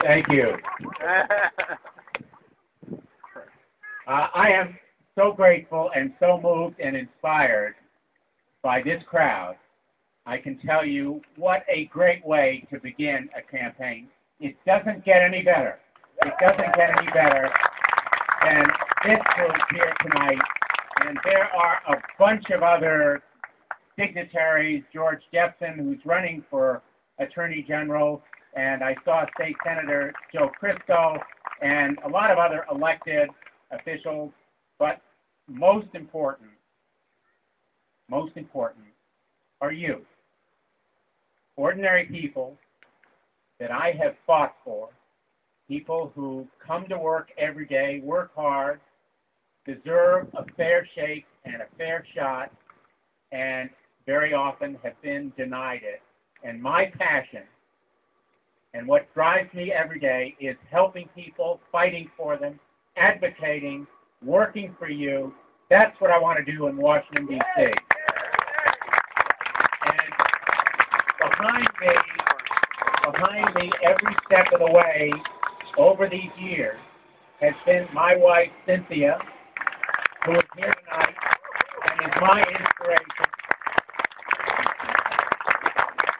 Thank you. I am so grateful and so moved and inspired by this crowd. I can tell you what a great way to begin a campaign. It doesn't get any better. It doesn't get any better than this group here tonight. And there are a bunch of other dignitaries, George Jepson, who's running for Attorney General, and I saw State Senator Joe Crisco, and a lot of other elected officials, but most important are you. Ordinary people that I have fought for, people who come to work every day, work hard, deserve a fair shake and a fair shot, and very often have been denied it. And my passion and what drives me every day is helping people, fighting for them, advocating, working for you. That's what I want to do in Washington, D.C. And behind me every step of the way over these years has been my wife, Cynthia, who is here tonight and is my inspiration.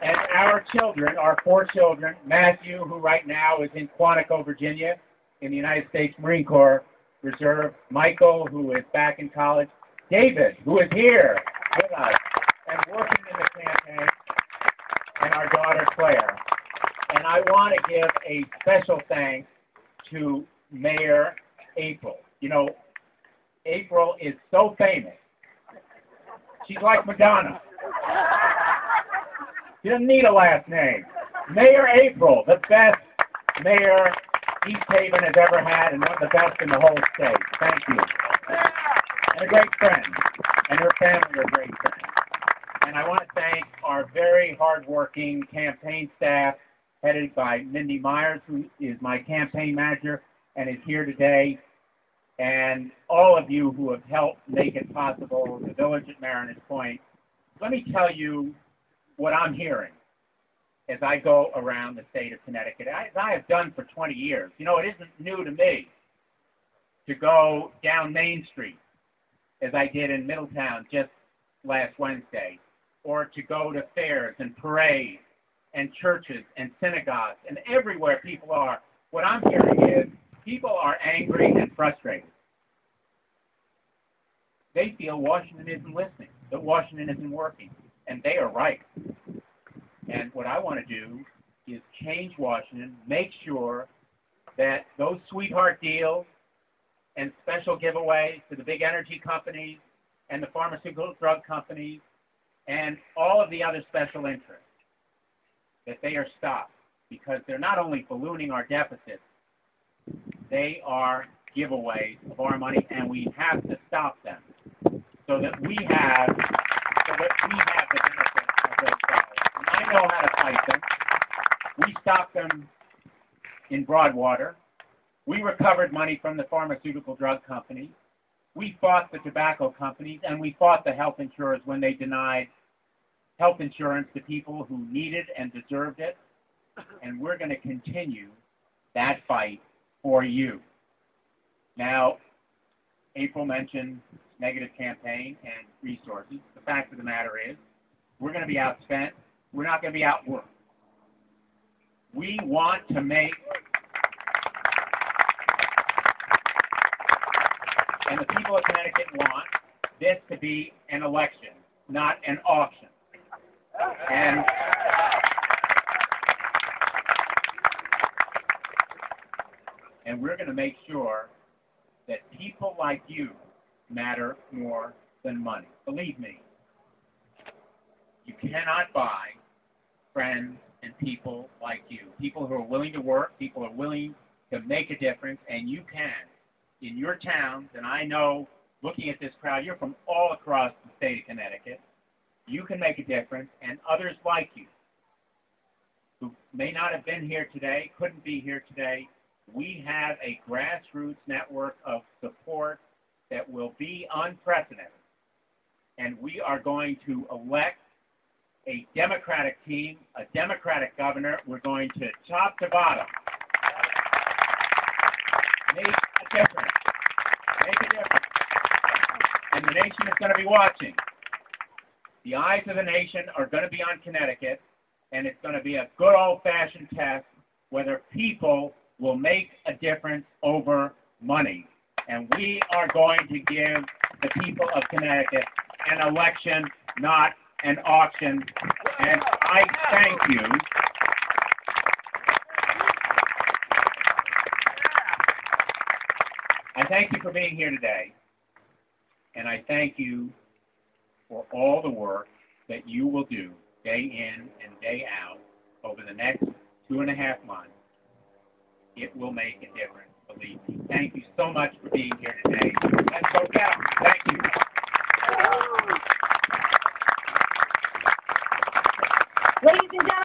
And our children, our 4 children, Matthew, who right now is in Quantico, Virginia, in the United States Marine Corps Reserve, Michael, who is back in college, David, who is here with us and working in the campaign, and our daughter, Claire. And I want to give a special thanks to Mayor April. You know, April is so famous. She's like Madonna. She doesn't need a last name. Mayor April, the best mayor East Haven has ever had, and one of the best in the whole state. Thank you. And a great friend. And her family are great friends. And I want to thank our very hardworking campaign staff, headed by Mindy Myers, who is my campaign manager and is here today, and all of you who have helped make it possible, the village at Mariners Point. Let me tell you what I'm hearing as I go around the state of Connecticut, as I have done for 20 years. You know, it isn't new to me to go down Main Street, as I did in Middletown just last Wednesday, or to go to fairs and parades and churches and synagogues and everywhere people are. What I'm hearing is people are angry and frustrated. They feel Washington isn't listening, that Washington isn't working, and they are right. And what I want to do is change Washington, make sure that those sweetheart deals and special giveaways to the big energy companies and the pharmaceutical drug companies and all of the other special interests, that they are stopped, because they're not only ballooning our deficits, they are giveaways of our money, and we have to stop them so that we have the benefit of those dollars. And I know how to fight them. We stopped them in Broadwater. We recovered money from the pharmaceutical drug companies. We fought the tobacco companies, and we fought the health insurers when they denied health insurance to people who needed and deserved it. And we're going to continue that fight for you. Now, April mentioned negative campaign and resources. The fact of the matter is, we're going to be outspent. We're not going to be outworked. We want to make, and the people of Connecticut want this to be an election, not an auction. And we're going to make sure that people like you matter more than money. Believe me, you cannot buy friends and people like you, people who are willing to work, people who are willing to make a difference, and you can. In your towns, and I know, looking at this crowd, you're from all across the state of Connecticut, you can make a difference, and others like you, who may not have been here today, couldn't be here today, we have a grassroots network of support that will be unprecedented. And we are going to elect a Democratic team, a Democratic governor. We're going to top to bottom make a difference. Make a difference. And the nation is going to be watching. The eyes of the nation are going to be on Connecticut, and it's going to be a good old-fashioned test whether people will make a difference over money. And we are going to give the people of Connecticut an election, not an auction. And I thank you. I thank you for being here today. And I thank you for all the work that you will do day in and day out over the next 2.5 months. It will make a difference, believe me. Thank you so much for being here today. Let's go down. Thank you. Ladies and gentlemen.